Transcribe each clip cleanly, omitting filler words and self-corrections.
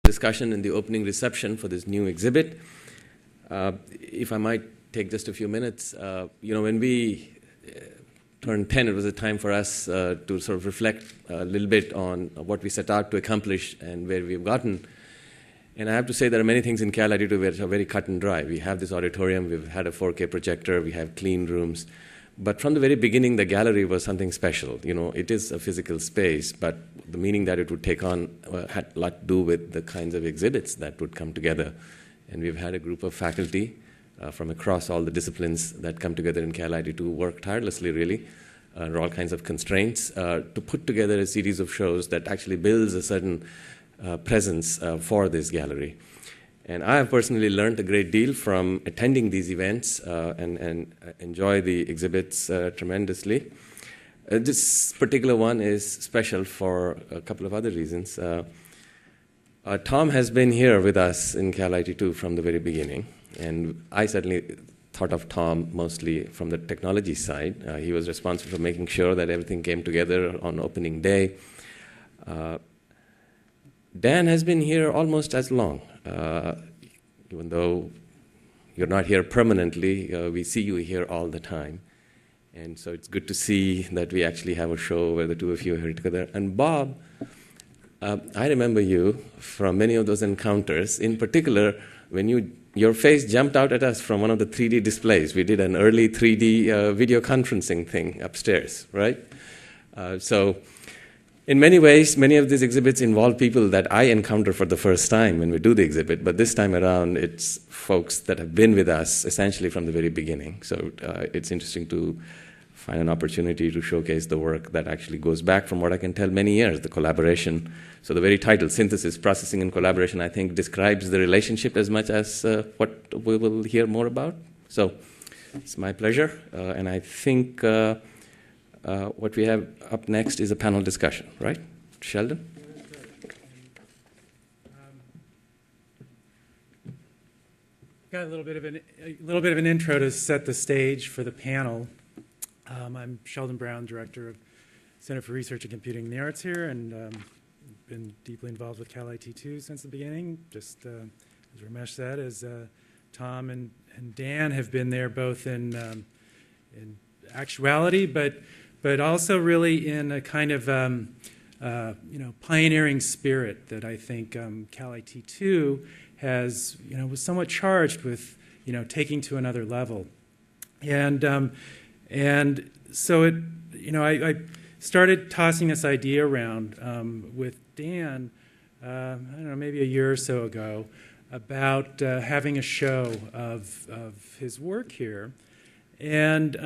discussion and the opening reception for this new exhibit. If I might take just a few minutes, when we turned 10, it was a time for us to sort of reflect a little bit on what we set out to accomplish and where we've gotten. And I have to say there are many things in Calit2 which are very cut and dry. We have this auditorium, we've had a 4K projector, we have clean rooms. But from the very beginning, the gallery was something special. It is a physical space, but the meaning that it would take on had a lot to do with the kinds of exhibits that would come together. And we've had a group of faculty from across all the disciplines that come together in Calit2 work tirelessly, really, under all kinds of constraints, to put together a series of shows that actually builds a certain presence for this gallery. And I have personally learned a great deal from attending these events and enjoy the exhibits tremendously. This particular one is special for a couple of other reasons. Tom has been here with us in Calit2 from the very beginning, and I certainly thought of Tom mostly from the technology side. He was responsible for making sure that everything came together on opening day. Dan has been here almost as long. Even though you're not here permanently, we see you here all the time. And so it's good to see that we actually have a show where the two of you are here together. And Bob, I remember you from many of those encounters, in particular when your face jumped out at us from one of the 3D displays. We did an early 3D video conferencing thing upstairs, right? So in many ways, many of these exhibits involve people that I encounter for the first time when we do the exhibit, but this time around, it's folks that have been with us essentially from the very beginning. So it's interesting to find an opportunity to showcase the work that actually goes back, from what I can tell, many years, the collaboration. So the very title, Synthesis, Processing, and Collaboration, I think describes the relationship as much as what we will hear more about. So it's my pleasure, and I think what we have up next is a panel discussion, right? Sheldon? Got a little bit of an intro to set the stage for the panel. I'm Sheldon Brown, Director of Center for Research and Computing in the Arts here, and been deeply involved with Calit2 since the beginning. Just as Ramesh said, as Tom and Dan have been there both in actuality, but also really in a kind of pioneering spirit that I think Calit2 has, was somewhat charged with, taking to another level. And so it, I started tossing this idea around with Dan, I don't know, maybe a year or so ago, about having a show of his work here. And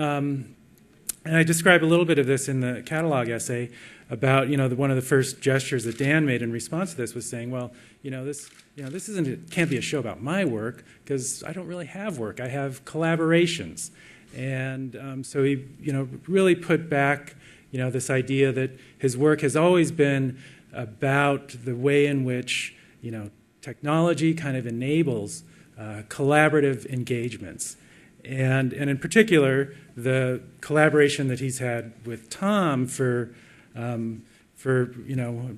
I describe a little bit of this in the catalog essay about, one of the first gestures that Dan made in response to this was saying, well, this can't be a show about my work because I don't really have work. I have collaborations. And so he, really put back, this idea that his work has always been about the way in which, technology kind of enables collaborative engagements. And in particular, the collaboration that he's had with Tom for we're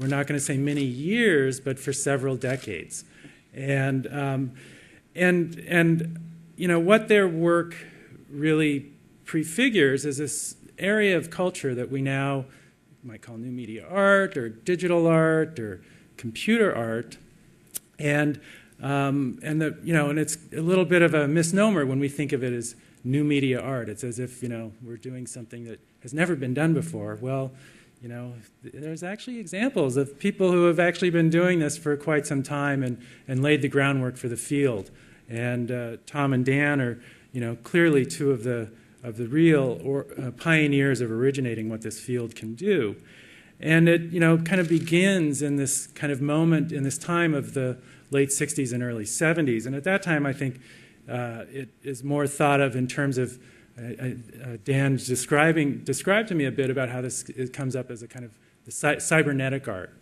not going to say many years, but for several decades. And what their work really prefigures is this area of culture that we now might call new media art or digital art or computer art. And it's a little bit of a misnomer when we think of it as new media art. It's as if, we're doing something that has never been done before. Well, there's actually examples of people who have actually been doing this for quite some time and laid the groundwork for the field. And Tom and Dan are, clearly two of the real pioneers of originating what this field can do. And it, kind of begins in this kind of moment, in this time of the late 60s and early 70s. And at that time, I think it is more thought of in terms of Dan described to me a bit about how it comes up as a kind of the cybernetic art.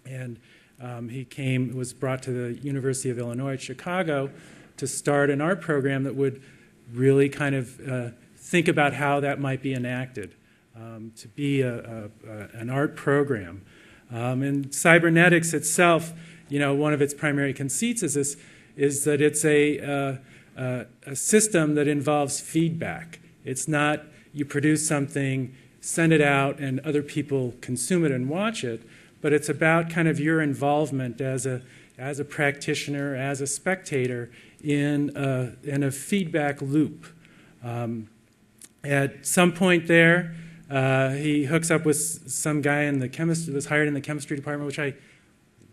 And he was brought to the University of Illinois at Chicago to start an art program that would really kind of think about how that might be enacted to be an art program. And cybernetics itself, one of its primary conceits is that it's a system that involves feedback. It's not you produce something, send it out, and other people consume it and watch it, but it's about kind of your involvement as a practitioner, as a spectator in a feedback loop. At some point there, he hooks up with some guy in the was hired in the chemistry department, which I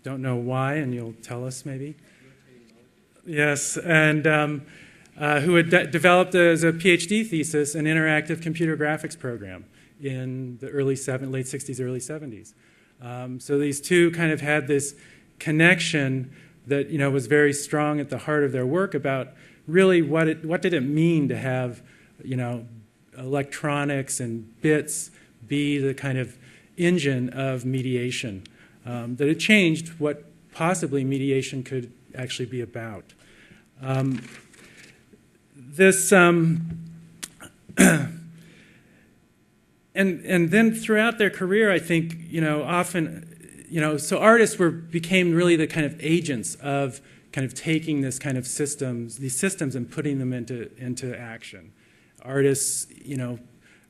don't know why, and you'll tell us maybe. Yes, and who had developed as a PhD thesis an interactive computer graphics program in the late 60s, early 70s. So these two kind of had this connection that was very strong at the heart of their work about really what did it mean to have electronics and bits be the kind of engine of mediation, that it changed what possibly mediation could actually be about. And then throughout their career, I think, often, so artists became really the kind of agents of kind of taking this kind of these systems and putting them into action. Artists,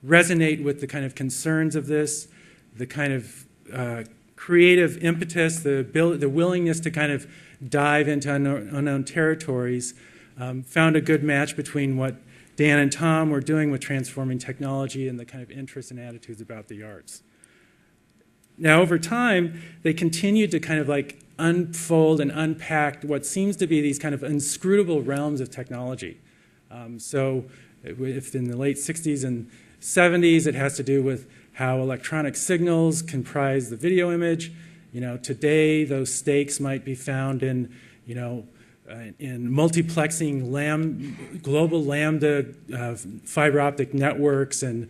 resonate with the kind of concerns of this, the kind of creative impetus, the willingness to kind of dive into unknown territories, found a good match between what Dan and Tom were doing with transforming technology and the kind of interests and attitudes about the arts. Now, over time, they continued to kind of like unfold and unpack what seems to be these kind of inscrutable realms of technology. So if in the late 60s and 70s, it has to do with how electronic signals comprise the video image. Today, those stakes might be found in multiplexing global lambda fiber optic networks and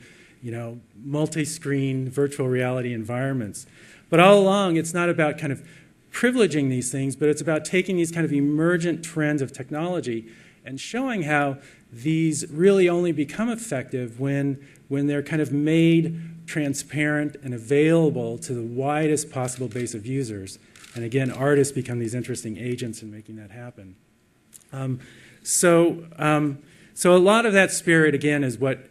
multi-screen virtual reality environments. But all along, it's not about kind of privileging these things, but it's about taking these kind of emergent trends of technology and showing how these really only become effective when they're kind of made transparent and available to the widest possible base of users. And again, artists become these interesting agents in making that happen. So a lot of that spirit, again, is what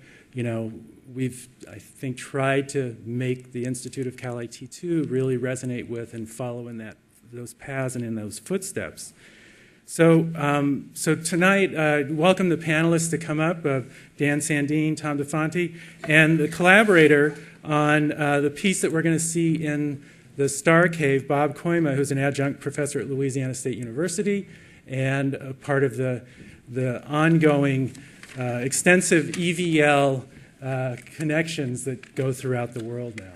we've, I think, tried to make the Institute of Calit2 really resonate with and follow in those paths and in those footsteps. So tonight, welcome the panelists to come up, Dan Sandin, Tom DeFanti, and the collaborator on the piece that we're going to see in the Star Cave, Bob Kooima, who's an adjunct professor at Louisiana State University and a part of the ongoing extensive EVL connections that go throughout the world now.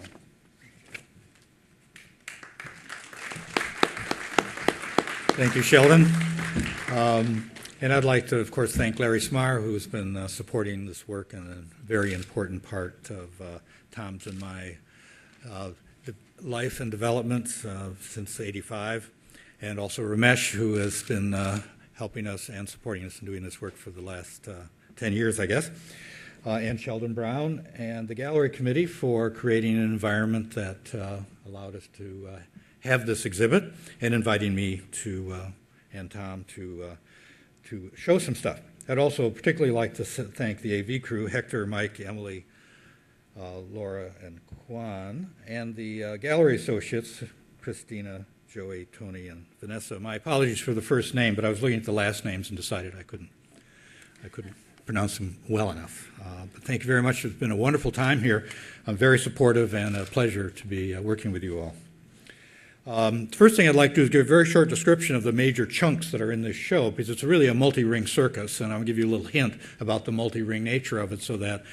Thank you, Sheldon. And I'd like to, of course, thank Larry Smarr, who's been supporting this work and a very important part of Tom's and my life and development since '85, and also Ramesh, who has been helping us and supporting us in doing this work for the last 10 years, I guess, and Sheldon Brown and the Gallery Committee for creating an environment that allowed us to have this exhibit and inviting me to and Tom to show some stuff. I'd also particularly like to thank the AV crew, Hector, Mike, Emily, Laura, and Kwan, and the gallery associates, Christina, Joey, Tony, and Vanessa. My apologies for the first name, but I was looking at the last names and decided I couldn't pronounce them well enough. But thank you very much. It's been a wonderful time here. I'm very supportive and a pleasure to be working with you all. The first thing I'd like to do is give a very short description of the major chunks that are in this show, because it's really a multi-ring circus, and I'll give you a little hint about the multi-ring nature of it so that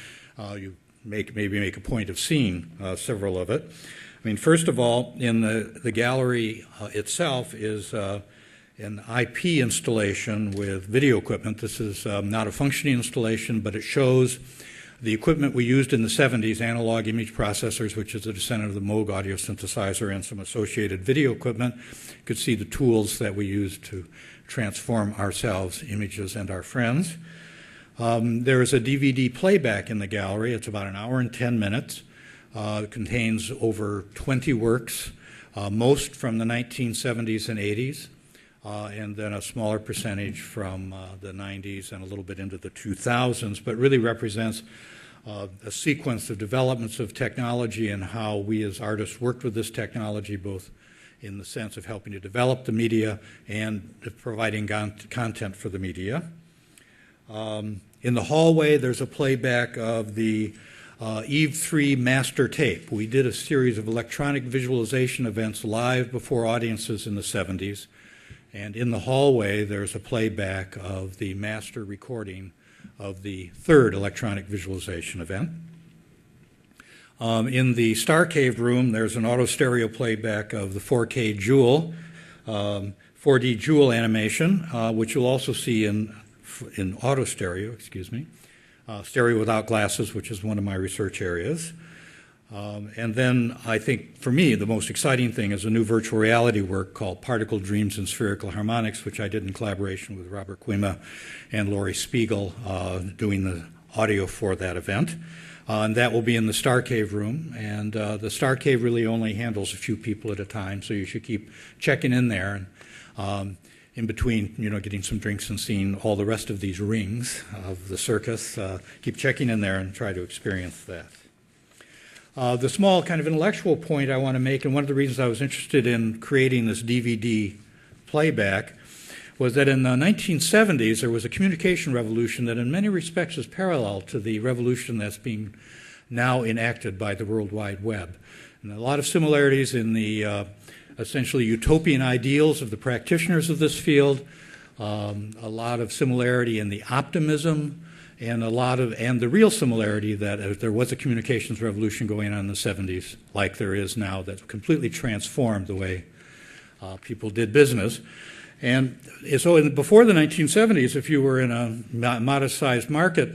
you maybe make a point of seeing several of it. I mean, first of all, in the gallery itself is an IP installation with video equipment. This is not a functioning installation, but it shows the equipment we used in the 70s, analog image processors, which is a descendant of the Moog audio synthesizer, and some associated video equipment. You could see the tools that we used to transform ourselves, images, and our friends. There is a DVD playback in the gallery. It's about an hour and 10 minutes. It contains over 20 works most from the 1970s and 80s, and then a smaller percentage from the 90s and a little bit into the 2000s, but really represents a sequence of developments of technology and how we as artists worked with this technology, both in the sense of helping to develop the media and providing content for the media. In the hallway, there's a playback of the Eve 3 master tape. We did a series of electronic visualization events live before audiences in the 70s. And in the hallway, there's a playback of the master recording of the third electronic visualization event. In the Star Cave room, there's an auto stereo playback of the 4K Jewel, 4D Jewel animation, which you'll also see in auto stereo, stereo without glasses, which is one of my research areas. And then I think, for me, the most exciting thing is a new virtual reality work called Particle Dreams and Spherical Harmonics, which I did in collaboration with Robert Kooima and Laurie Spiegel, doing the audio for that event. And that will be in the Star Cave room. And the Star Cave really only handles a few people at a time, so you should keep checking in there. And in between, getting some drinks and seeing all the rest of these rings of the circus, keep checking in there and try to experience that. The small kind of intellectual point I want to make, and one of the reasons I was interested in creating this DVD playback, was that in the 1970s there was a communication revolution that in many respects is parallel to the revolution that's being now enacted by the World Wide Web. And a lot of similarities in the essentially utopian ideals of the practitioners of this field, a lot of similarity in the optimism, and the real similarity that there was a communications revolution going on in the 70s, like there is now, that completely transformed the way people did business. And so before the 1970s, if you were in a modest-sized market,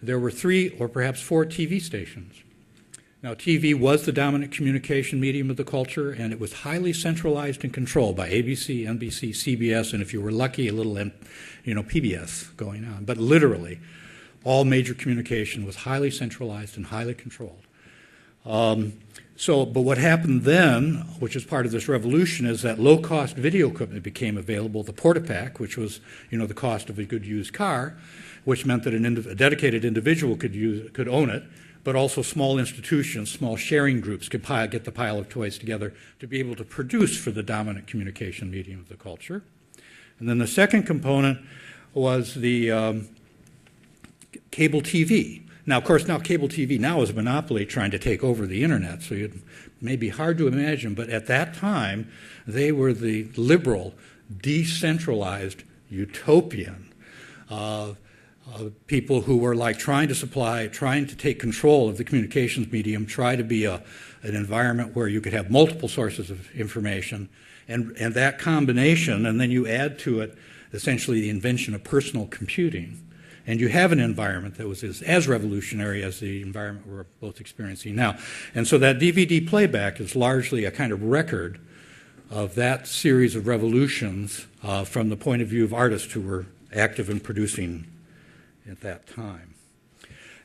there were 3 or perhaps 4 TV stations. Now, TV was the dominant communication medium of the culture, and it was highly centralized and controlled by ABC, NBC, CBS, and if you were lucky, a little, PBS going on. But literally, all major communication was highly centralized and highly controlled. But what happened then, which is part of this revolution, is that low-cost video equipment became available, the Portapack, which was, the cost of a good used car, which meant that a dedicated individual could own it, but also small institutions, small sharing groups could get the pile of toys together to be able to produce for the dominant communication medium of the culture. And then the second component was the cable TV. Now, of course, cable TV now is a monopoly trying to take over the internet, so it may be hard to imagine, but at that time, they were the liberal, decentralized, utopian people who were like trying to take control of the communications medium, try to be an environment where you could have multiple sources of information, and that combination, and then you add to it essentially the invention of personal computing. And you have an environment that was as revolutionary as the environment we're both experiencing now. And so that DVD playback is largely a kind of record of that series of revolutions from the point of view of artists who were active in producing at that time.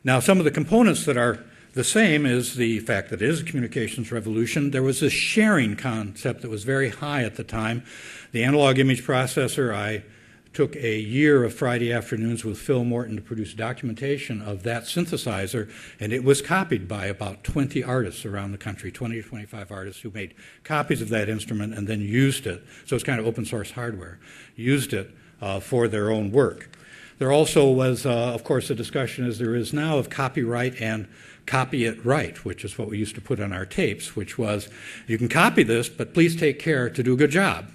Now, some of the components that are the same is the fact that it is a communications revolution. There was this sharing concept that was very high at the time. The analog image processor, I took a year of Friday afternoons with Phil Morton to produce documentation of that synthesizer, and it was copied by about 20 artists around the country, 20 to 25 artists who made copies of that instrument and then used it. So it's kind of open source hardware, used it for their own work. There also was, of course, a discussion, as there is now, of copyright and copy it right, which is what we used to put on our tapes, which was, you can copy this, but please take care to do a good job.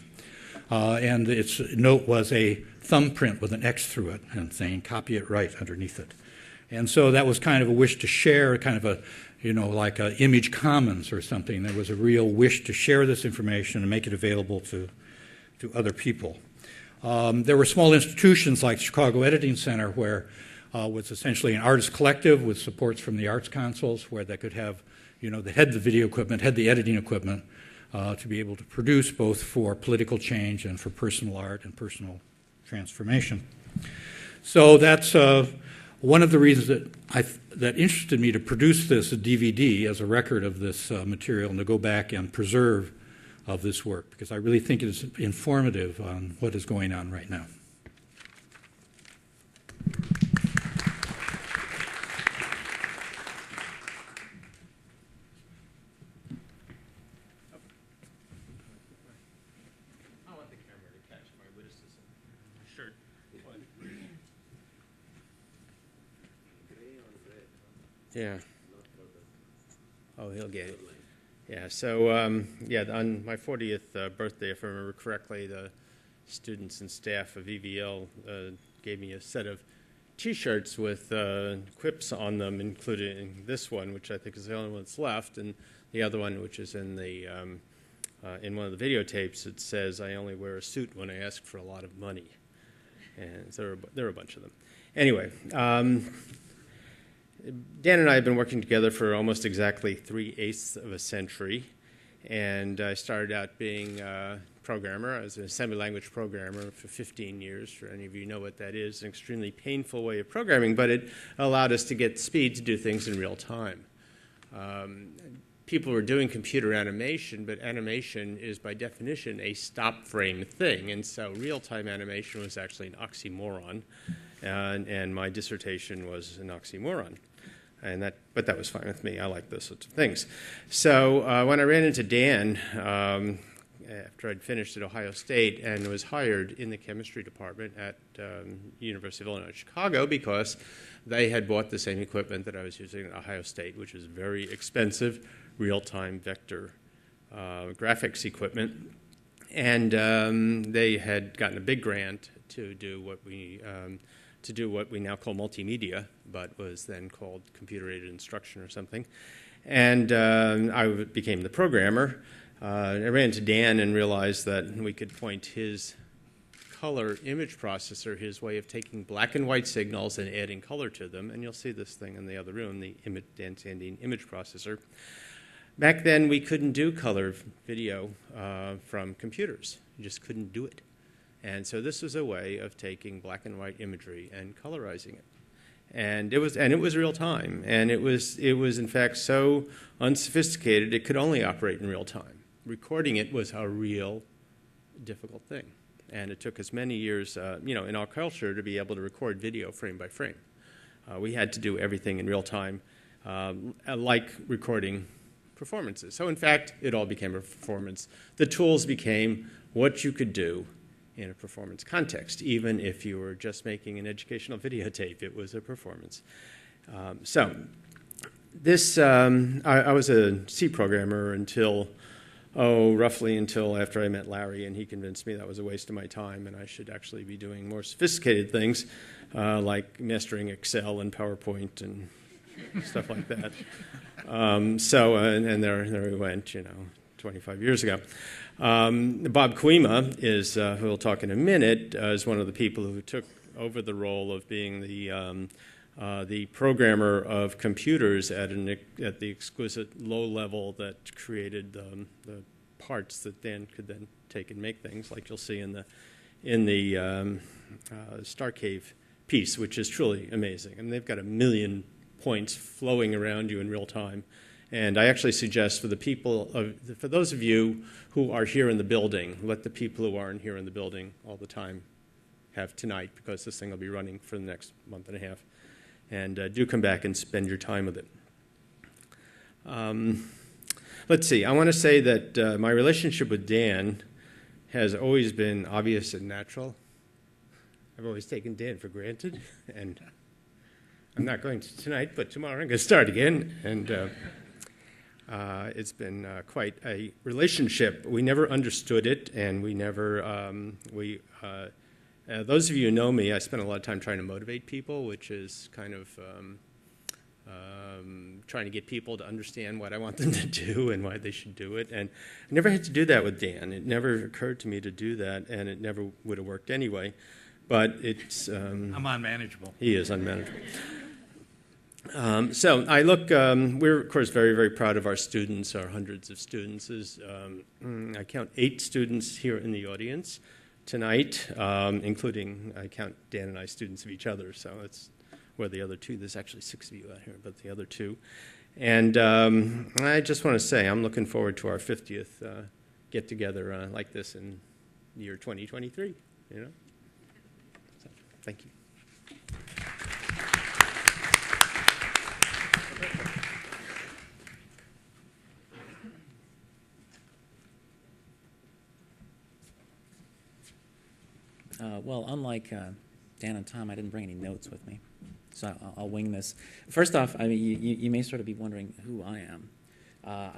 And its note was a thumbprint with an X through it and saying, copy it right underneath it. And so that was kind of a wish to share, kind of a, like a image commons or something. There was a real wish to share this information and make it available to other people. There were small institutions like Chicago Editing Center, where was essentially an artist collective with supports from the arts councils, where they could have, they had the video equipment, had the editing equipment, to be able to produce both for political change and for personal art and personal transformation. So that's one of the reasons that interested me to produce this DVD as a record of this material and to go back and preserve of this work, because I really think it is informative on what is going on right now. Yeah. Oh, he'll get it. Yeah, so, yeah, on my 40th birthday, if I remember correctly, the students and staff of EVL gave me a set of T-shirts with quips on them, including this one, which I think is the only one that's left, and the other one, which is in the in one of the videotapes. It says, "I only wear a suit when I ask for a lot of money," and so there are a bunch of them. Anyway. Dan and I have been working together for almost exactly 3/8 of a century, and I started out being a programmer. I was an assembly language programmer for 15 years. For any of you who know what that is, an extremely painful way of programming, but it allowed us to get speed to do things in real time. People were doing computer animation, but animation is by definition a stop frame thing, and so real-time animation was actually an oxymoron, and my dissertation was an oxymoron. But that was fine with me. I like those sorts of things. So when I ran into Dan after I'd finished at Ohio State and was hired in the chemistry department at University of Illinois Chicago, because they had bought the same equipment that I was using at Ohio State, which is very expensive real-time vector graphics equipment, and they had gotten a big grant to do what we now call multimedia, but was then called computer-aided instruction or something. And I became the programmer. I ran into Dan and realized that we could point his color image processor, his way of taking black and white signals and adding color to them, and you'll see this thing in the other room, the Dan Sandin image processor. Back then, we couldn't do color video from computers. You just couldn't do it. And so this was a way of taking black and white imagery and colorizing it. And it was real time. And it was in fact so unsophisticated it could only operate in real time. Recording it was a real difficult thing. And it took us many years, in our culture to be able to record video frame by frame. We had to do everything in real time, like recording performances. So in fact, it all became a performance. The tools became what you could do in a performance context. Even if you were just making an educational videotape, it was a performance. So this, I was a C programmer roughly until after I met Larry, and he convinced me that was a waste of my time and I should actually be doing more sophisticated things like mastering Excel and PowerPoint and stuff like that. And there we went, 25 years ago. Bob Kooima is, who we'll talk in a minute, is one of the people who took over the role of being the programmer of computers at the exquisite low level that created the parts that Dan could then take and make things, like you'll see in the Star Cave piece, which is truly amazing. I mean, they've got 1 million points flowing around you in real time. And I actually suggest for those of you who are here in the building, let the people who aren't here in the building all the time have tonight, because this thing will be running for the next month and a half. And do come back and spend your time with it. Let's see. I want to say that my relationship with Dan has always been obvious and natural. I've always taken Dan for granted, and I'm not going to tonight, but tomorrow I'm going to start again. And it's been quite a relationship. We never understood it, and we never, those of you who know me, I spend a lot of time trying to motivate people, which is kind of trying to get people to understand what I want them to do and why they should do it. And I never had to do that with Dan. It never occurred to me to do that, and it never would have worked anyway. But it's... I'm unmanageable. He is unmanageable. So I look, we're, of course, very, very proud of our students, our hundreds of students. I count 8 students here in the audience tonight, including, I count Dan and I students of each other, so that's where the other 2, there's actually 6 of you out here, but the other 2. And I just want to say I'm looking forward to our 50th get together like this in year 2023, you know? So, thank you. Well, unlike Dan and Tom, I didn't bring any notes with me, so I'll wing this. First off, I mean, you may sort of be wondering who I am.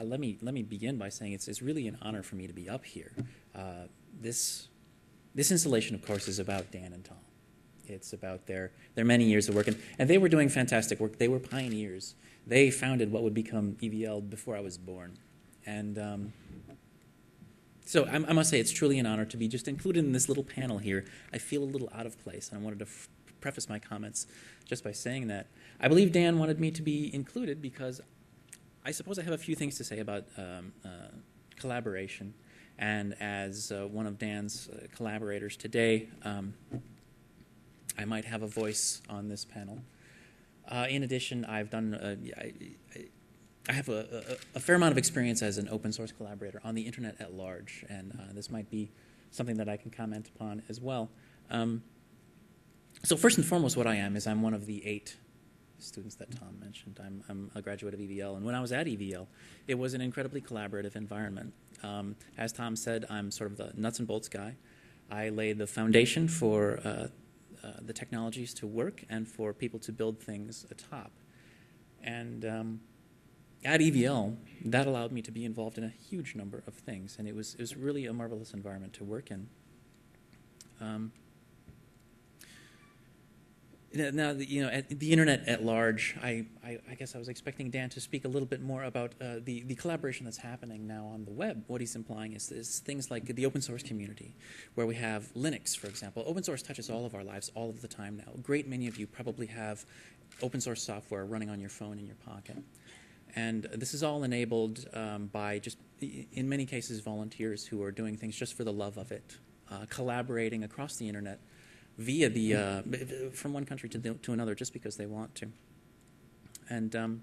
Let me begin by saying it's really an honor for me to be up here. This installation, of course, is about Dan and Tom. It's about their many years of work, and they were doing fantastic work. They were pioneers. They founded what would become EVL before I was born, and so I must say it's truly an honor to be just included in this little panel here. I feel a little out of place, and I wanted to preface my comments just by saying that. I believe Dan wanted me to be included because I suppose I have a few things to say about collaboration. And as one of Dan's collaborators today, I might have a voice on this panel. In addition, I've done I have a fair amount of experience as an open source collaborator on the internet at large, and this might be something that I can comment upon as well. So first and foremost, what I am is I'm one of the 8 students that Tom mentioned. I'm a graduate of EVL, and when I was at EVL, it was an incredibly collaborative environment. As Tom said, I'm sort of the nuts and bolts guy. I laid the foundation for the technologies to work and for people to build things atop. And at EVL, that allowed me to be involved in a huge number of things, and it was really a marvelous environment to work in. Now, at the internet at large, I guess I was expecting Dan to speak a little bit more about the collaboration that's happening now on the web. What he's implying is things like the open source community, where we have Linux, for example. Open source touches all of our lives all of the time now. A great many of you probably have open source software running on your phone in your pocket. And this is all enabled by just, in many cases, volunteers who are doing things just for the love of it, collaborating across the internet via the from one country to another just because they want to. And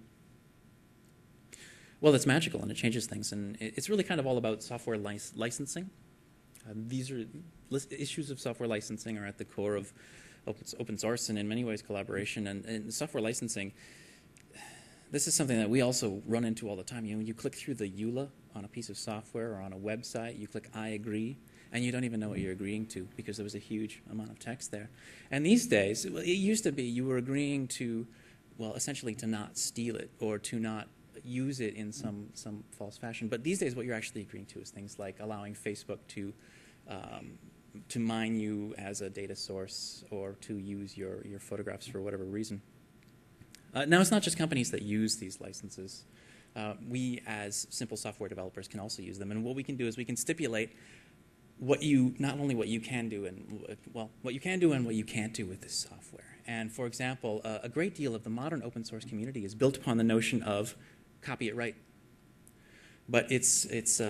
well, it's magical and it changes things, and it's really kind of all about software licensing. These are issues of software licensing are at the core of open source and in many ways collaboration, and software licensing. This is something that we also run into all the time. You click through the EULA on a piece of software or on a website, you click I agree, and you don't even know what you're agreeing to because there was a huge amount of text there. And these days, it used to be you were agreeing to, well, essentially to not steal it or to not use it in some false fashion. But these days, what you're actually agreeing to is things like allowing Facebook to mine you as a data source or to use your photographs for whatever reason. Now, it's not just companies that use these licenses. We, as simple software developers, can also use them. And what we can do is we can stipulate not only what you can do and what you can do and what you can't do with this software. And for example, a great deal of the modern open source community is built upon the notion of copy it right. But it's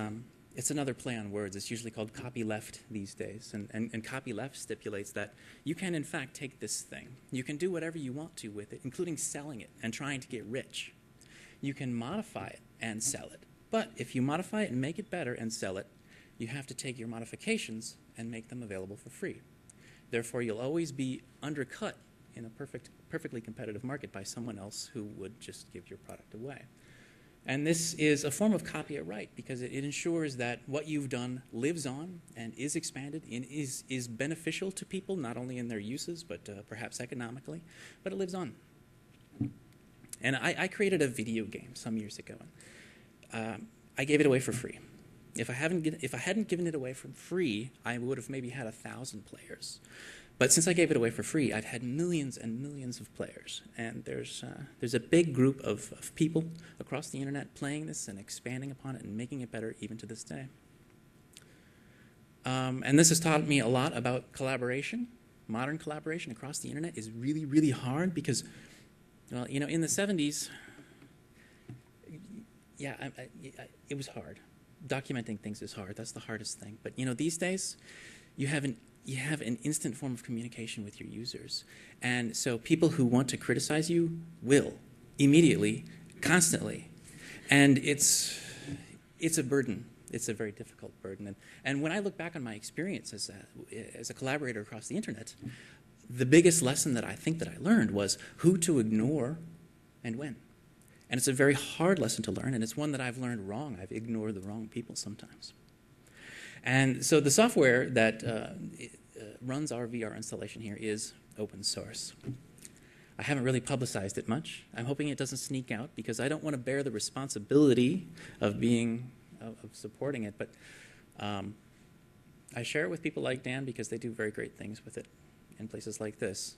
another play on words. It's usually called copyleft these days. And copyleft stipulates that you can, in fact, take this thing. You can do whatever you want to with it, including selling it and trying to get rich. You can modify it and sell it. But if you modify it and make it better and sell it, you have to take your modifications and make them available for free. Therefore, you'll always be undercut in a perfectly competitive market by someone else who would just give your product away. And this is a form of copy it right because it ensures that what you've done lives on and is expanded and is beneficial to people, not only in their uses, but perhaps economically, but it lives on. And I created a video game some years ago. I gave it away for free. If I hadn't given it away for free, I would have maybe had 1,000 players. But since I gave it away for free, I've had millions and millions of players. And there's a big group of people across the internet playing this and expanding upon it and making it better even to this day. And this has taught me a lot about collaboration. Modern collaboration across the internet is really, really hard because, well, in the 70s, yeah, it was hard. Documenting things is hard. That's the hardest thing. But these days, you have an instant form of communication with your users, and so people who want to criticize you will immediately, constantly, and it's a burden It's a very difficult burden. And when I look back on my experience as a collaborator across the internet, the biggest lesson that I think that I learned was who to ignore and when. And it's a very hard lesson to learn, and it's one that I've learned wrong. I've ignored the wrong people sometimes. And so the software that runs our VR installation here is open source. I haven't really publicized it much. I'm hoping it doesn't sneak out because I don't want to bear the responsibility of supporting it. But I share it with people like Dan because they do very great things with it in places like this.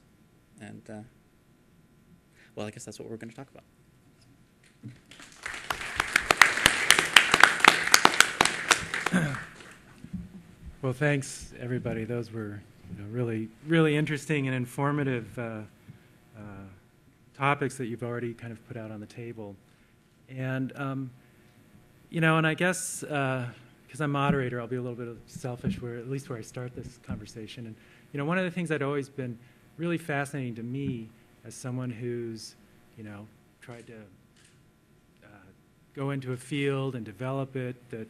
And, well, I guess that's what we're going to talk about. Well, thanks, everybody. Those were really, really interesting and informative topics that you've already kind of put out on the table. And, and I guess, because I'm moderator, I'll be a little bit selfish, at least where I start this conversation. And, one of the things that always been really fascinating to me as someone who's, tried to go into a field and develop it that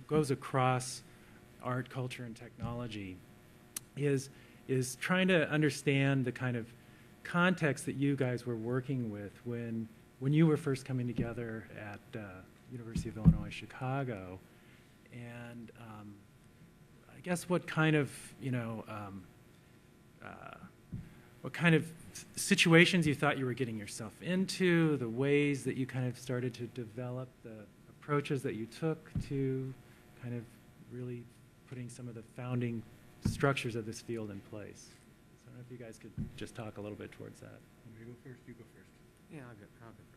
goes across art, culture, and technology is trying to understand the kind of context that you guys were working with when you were first coming together at University of Illinois Chicago, and I guess what kind of situations you thought you were getting yourself into, the ways that you kind of started to develop, the approaches that you took to kind of really putting some of the founding structures of this field in place. So I don't know if you guys could just talk a little bit towards that. You go first. You go first. Yeah, I'll go first.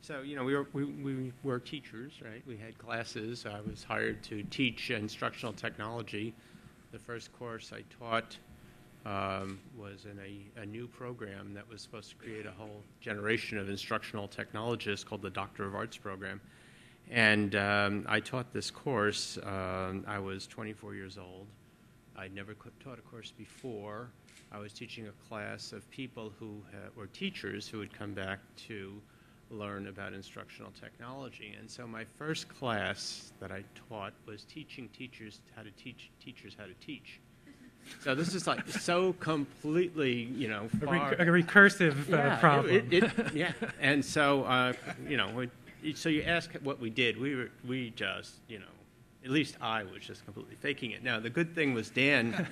So, we were teachers, right? We had classes. I was hired to teach instructional technology. The first course I taught was in a new program that was supposed to create a whole generation of instructional technologists called the Doctor of Arts program. And I taught this course. I was 24 years old. I'd never taught a course before. I was teaching a class of people who were teachers who had come back to learn about instructional technology. And so my first class that I taught was teaching teachers how to teach teachers how to teach. So this is like so completely, far. A recursive problem. Yeah. And so, so you ask what we did. We just, at least I was just completely faking it. Now, the good thing was Dan,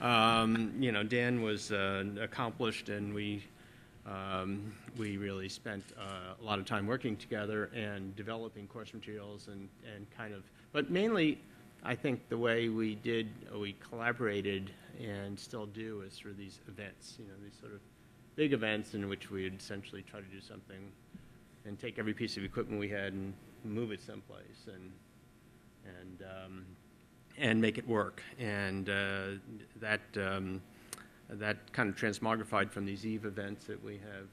Dan was accomplished, and we really spent a lot of time working together and developing course materials and kind of, but mainly, I think the way we collaborated and still do is through these events, these sort of big events in which we would essentially try to do something and take every piece of equipment we had and move it someplace and make it work. And that kind of transmogrified from these EVE events that we have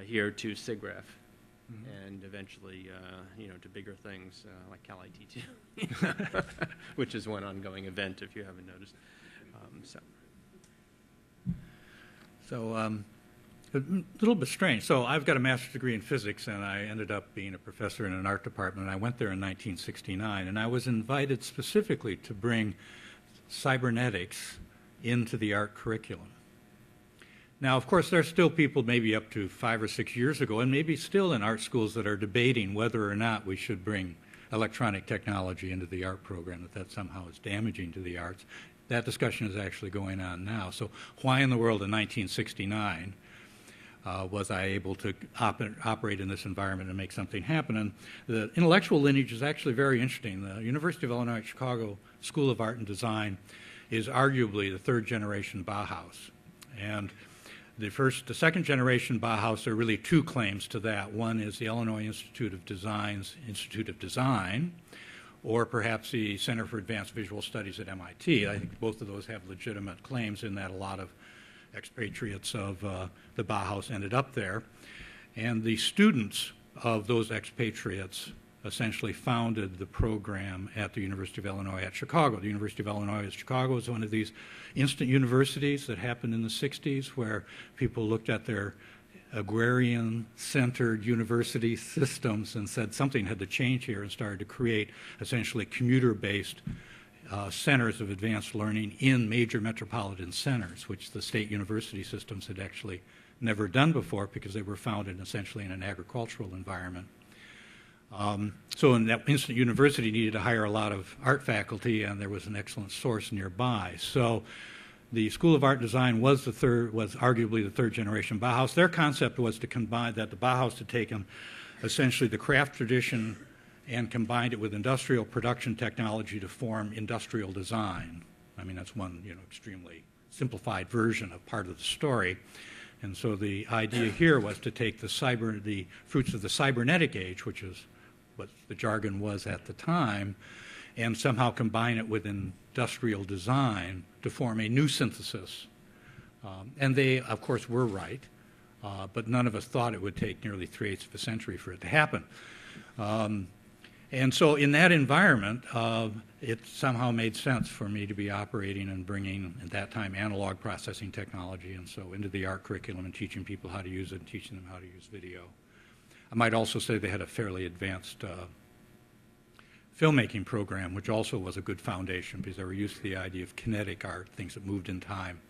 here to SIGGRAPH. And eventually, to bigger things like Calit2, which is one ongoing event, if you haven't noticed. So a little bit strange. So I've got a master's degree in physics, and I ended up being a professor in an art department. I went there in 1969, and I was invited specifically to bring cybernetics into the art curriculum. Now, of course, there's still people maybe up to 5 or 6 years ago, and maybe still in art schools that are debating whether or not we should bring electronic technology into the art program, that somehow is damaging to the arts. That discussion is actually going on now. So why in the world in 1969 was I able to operate in this environment and make something happen? And the intellectual lineage is actually very interesting. The University of Illinois Chicago School of Art and Design is arguably the third generation Bauhaus. And the second generation Bauhaus, there are really two claims to that. One is the Illinois Institute of Design's Institute of Design, or perhaps the Center for Advanced Visual Studies at MIT. I think both of those have legitimate claims in that a lot of expatriates of the Bauhaus ended up there. And the students of those expatriates essentially founded the program at the University of Illinois at Chicago. The University of Illinois at Chicago is one of these instant universities that happened in the 60s where people looked at their agrarian-centered university systems and said something had to change here and started to create essentially commuter-based centers of advanced learning in major metropolitan centers, which the state university systems had actually never done before because they were founded essentially in an agricultural environment. So in that instant, university needed to hire a lot of art faculty, and there was an excellent source nearby. So the School of Art and Design was arguably the third generation Bauhaus. Their concept was to combine that the Bauhaus had taken essentially the craft tradition and combined it with industrial production technology to form industrial design. I mean, that's one extremely simplified version of part of the story. And so the idea here was to take the fruits of the cybernetic age, which is what the jargon was at the time, and somehow combine it with industrial design to form a new synthesis. And they, of course, were right, but none of us thought it would take nearly 3/8 of a century for it to happen. And so in that environment, it somehow made sense for me to be operating and bringing, at that time, analog processing technology, and so into the art curriculum and teaching people how to use it and teaching them how to use video. I might also say they had a fairly advanced filmmaking program, which also was a good foundation because they were used to the idea of kinetic art, things that moved in time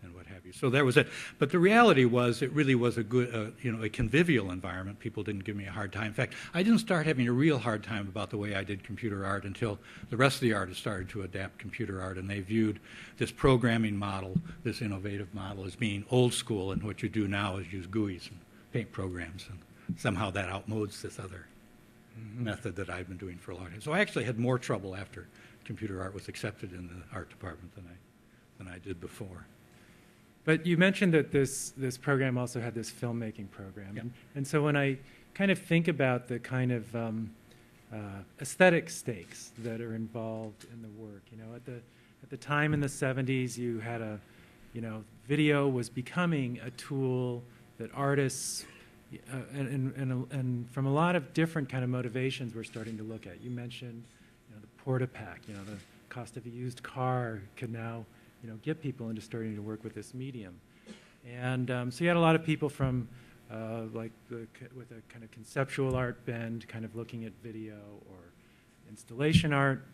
and what have you. So there was it. But the reality was it really was a good, a convivial environment. People didn't give me a hard time. In fact, I didn't start having a real hard time about the way I did computer art until the rest of the artists started to adapt computer art, and they viewed this programming model, this innovative model, as being old school, and what you do now is use GUIs and paint programs, and somehow that outmodes this other method that I've been doing for a long time. So I actually had more trouble after computer art was accepted in the art department than I did before. But you mentioned that this program also had this filmmaking program. Yeah. And so when I kind of think about the kind of aesthetic stakes that are involved in the work, at the time in the 70s, you had video was becoming a tool that artists and from a lot of different kind of motivations we're starting to look at. You mentioned the Porta-Pack, the cost of a used car could now get people into starting to work with this medium. And so you had a lot of people from with a kind of conceptual art bend, kind of looking at video or installation art.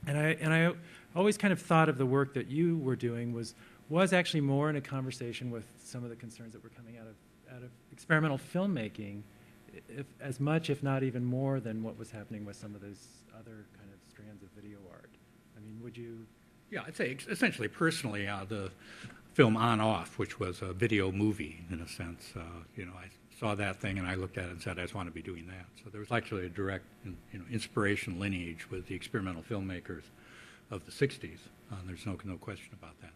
And I always kind of thought of the work that you were doing was actually more in a conversation with some of the concerns that were coming out of experimental filmmaking, as much, if not even more, than what was happening with some of those other kind of strands of video art. I mean, would you? Yeah, I'd say essentially personally, the film On Off, which was a video movie in a sense, I saw that thing and I looked at it and said, I just want to be doing that. So there was actually a direct inspiration lineage with the experimental filmmakers of the 60s. There's no question about that.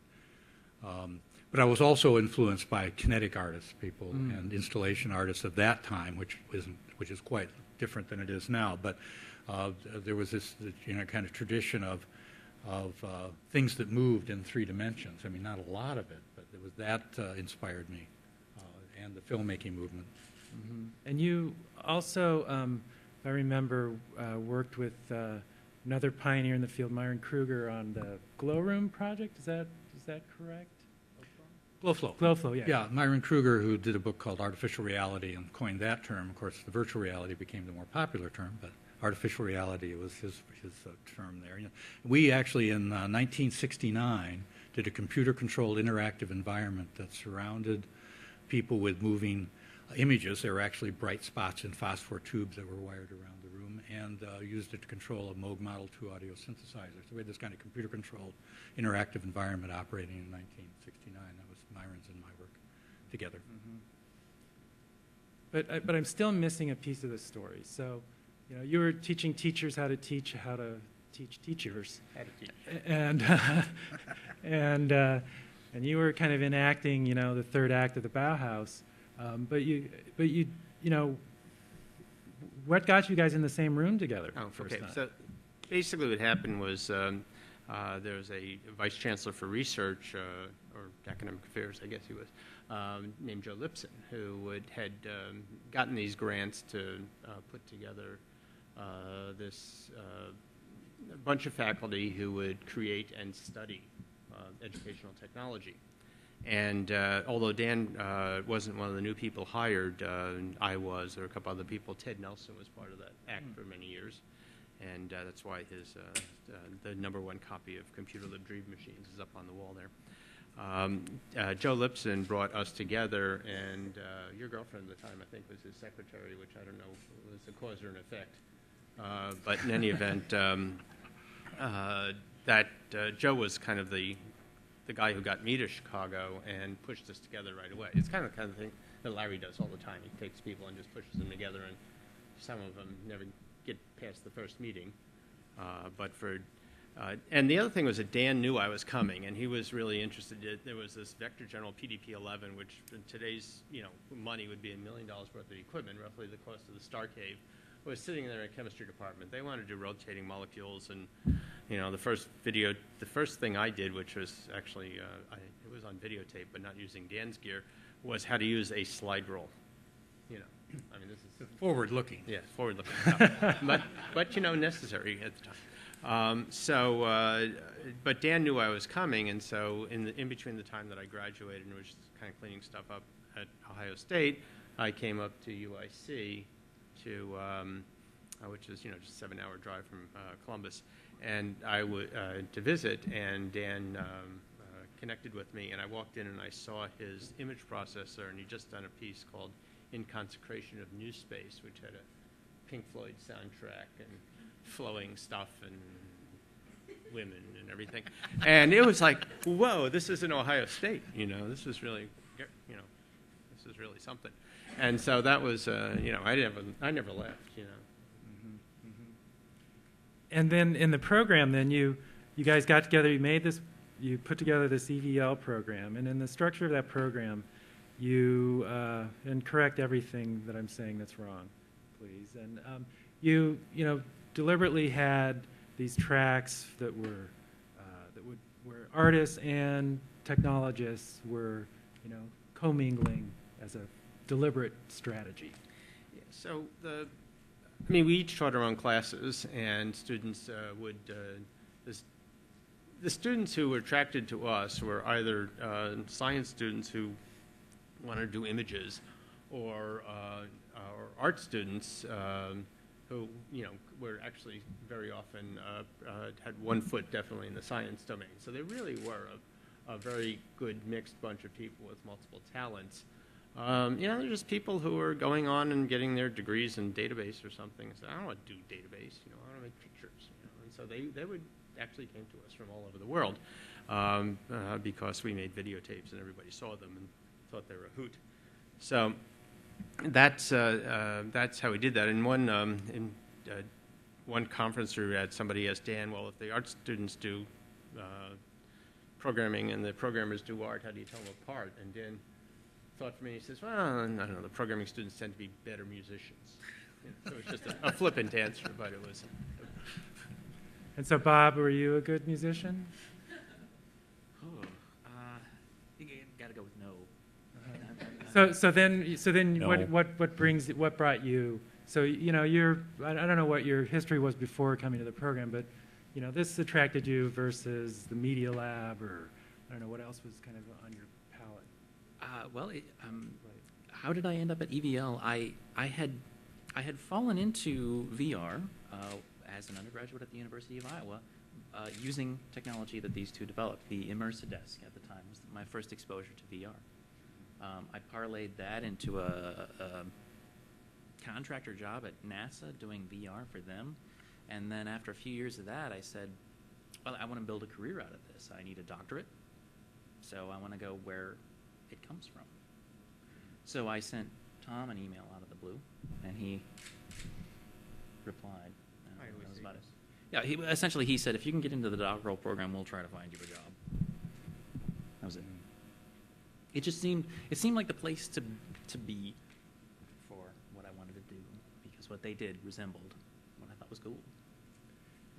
But I was also influenced by kinetic artists, people, and installation artists of that time, which is quite different than it is now. But there was this kind of tradition of things that moved in 3 dimensions. I mean, not a lot of it, but it was that inspired me, and the filmmaking movement. Mm-hmm. And you also, if I remember, worked with another pioneer in the field, Myron Kruger, on the Glow Room project. Is that correct? Glowflow, yeah. Yeah, Myron Kruger, who did a book called Artificial Reality and coined that term. Of course, the virtual reality became the more popular term, but artificial reality was his term there. We actually, in 1969, did a computer-controlled interactive environment that surrounded people with moving images. There were actually bright spots in phosphor tubes that were wired around the room, and used it to control a Moog Model 2 audio synthesizer. So we had this kind of computer-controlled interactive environment operating in 1969. That was Myron's and my work together. Mm-hmm. But I'm still missing a piece of the story. So, you were teaching teachers how to teach teachers, and and you were kind of enacting, the third act of the Bauhaus. But you what got you guys in the same room together? Oh, okay. So basically what happened was there was a vice chancellor for research, or academic affairs, I guess he was, named Joe Lipson, who had gotten these grants to put together this bunch of faculty who would create and study educational technology. And although Dan wasn't one of the new people hired, I was, there were a couple other people. Ted Nelson was part of that act for many years. And that's why his the #1 copy of Computer Lib Dream Machines is up on the wall there. Joe Lipson brought us together, and your girlfriend at the time, I think, was his secretary, which I don't know was a cause or an effect. But in any event, Joe was kind of the guy who got me to Chicago and pushed us together right away. It's kind of the thing that Larry does all the time. He takes people and just pushes them together, and some of them never get past the first meeting. And the other thing was that Dan knew I was coming, and he was really interested. There was this Vector General PDP-11, which in today's money would be $1 million worth of equipment, roughly the cost of the Star Cave. Was sitting in their chemistry department. They wanted to do rotating molecules, and the first thing I did, which was actually it was on videotape, but not using Dan's gear, was how to use a slide rule. I mean, this is Forward-looking. Yeah, forward-looking, but necessary at the time. But Dan knew I was coming, and so in between the time that I graduated and was kind of cleaning stuff up at Ohio State, I came up to UIC. Which is just a 7-hour drive from Columbus, and to visit. And Dan connected with me, and I walked in and I saw his image processor, and he'd just done a piece called "In Consecration of New Space," which had a Pink Floyd soundtrack and flowing stuff and women and everything. And it was like, whoa, this is in Ohio State. This is really, this is really something. And so that was, I never left, And then in the program, then you guys got together, you put together this EVL program, and in the structure of that program, you, and correct everything that I'm saying that's wrong, please, and you deliberately had these tracks that were, where artists and technologists were, commingling as a deliberate strategy. Yeah, so we each taught our own classes, and students the students who were attracted to us were either science students who wanted to do images, or art students who were actually very often had one foot definitely in the science domain. So they really were a very good mixed bunch of people with multiple talents. They're just people who are going on and getting their degrees in database or something. So I don't want to do database, I want to make pictures. And so they would actually came to us from all over the world because we made videotapes and everybody saw them and thought they were a hoot. So that's how we did that. In one conference we had, somebody asked Dan, well, if the art students do programming and the programmers do art, how do you tell them apart? And Dan thought for me, he says, well, I don't know, the programming students tend to be better musicians. So it was just a flippant answer, but it was. And so, Bob, were you a good musician? You got to go with no. So then, No. what brought you? So I don't know what your history was before coming to the program, but this attracted you versus the Media Lab, or I don't know what else was kind of on your palette. How did I end up at EVL? I had fallen into VR as an undergraduate at the University of Iowa, using technology that these two developed. The Immersidesk at the time was my first exposure to VR. I parlayed that into a contractor job at NASA doing VR for them, and then after a few years of that, I said, well, I want to build a career out of this. I need a doctorate, so I want to go where it comes from. So I sent Tom an email out of the blue, and he replied. That was about it. Yeah, essentially he said, if you can get into the doctoral program, we'll try to find you a job. That was it. It seemed like the place to be for what I wanted to do, because what they did resembled what I thought was cool.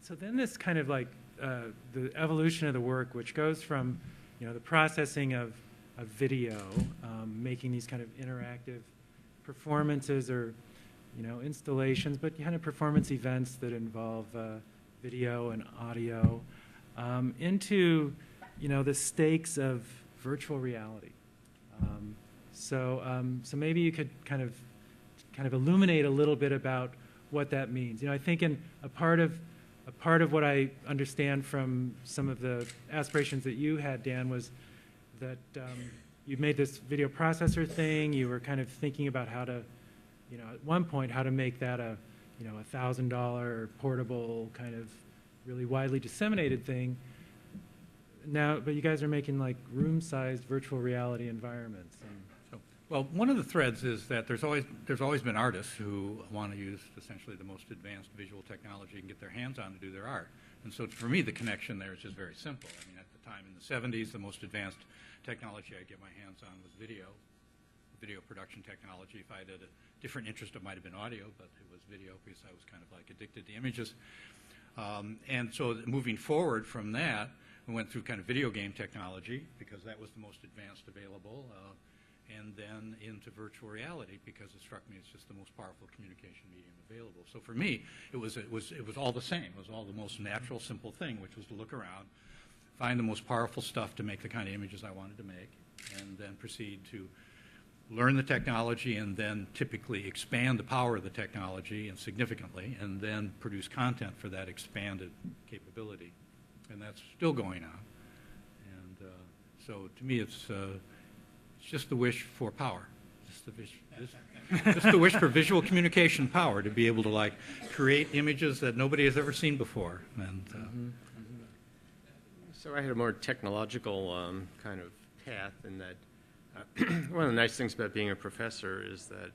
So then this kind of like the evolution of the work, which goes from the processing of video, making these kind of interactive performances or installations, but kind of performance events that involve video and audio, into the stakes of virtual reality. So maybe you could kind of illuminate a little bit about what that means. I think in a part of what I understand from some of the aspirations that you had, Dan, was that you made this video processor thing. You were kind of thinking about how to, at one point, how to make that a, $1,000 portable kind of really widely disseminated thing. Now, but you guys are making like room-sized virtual reality environments. Well, one of the threads is that there's always been artists who want to use essentially the most advanced visual technology and get their hands on to do their art. And so for me, the connection there is just very simple. I mean, at the time in the 70s, the most advanced technology I get my hands on was video production technology. If I had a different interest, it might have been audio, but it was video because I was kind of like addicted to images. And so moving forward from that, we went through kind of video game technology because that was the most advanced available. And then into virtual reality because it struck me as just the most powerful communication medium available. So for me, it was all the same. It was all the most natural, simple thing, which was to look around, find the most powerful stuff to make the kind of images I wanted to make, and then proceed to learn the technology and then typically expand the power of the technology and significantly, and then produce content for that expanded capability. And that's still going on. And so to me, it's just the wish for power, just the wish for visual communication power to be able to like create images that nobody has ever seen before. And so I had a more technological kind of path in that one of the nice things about being a professor is that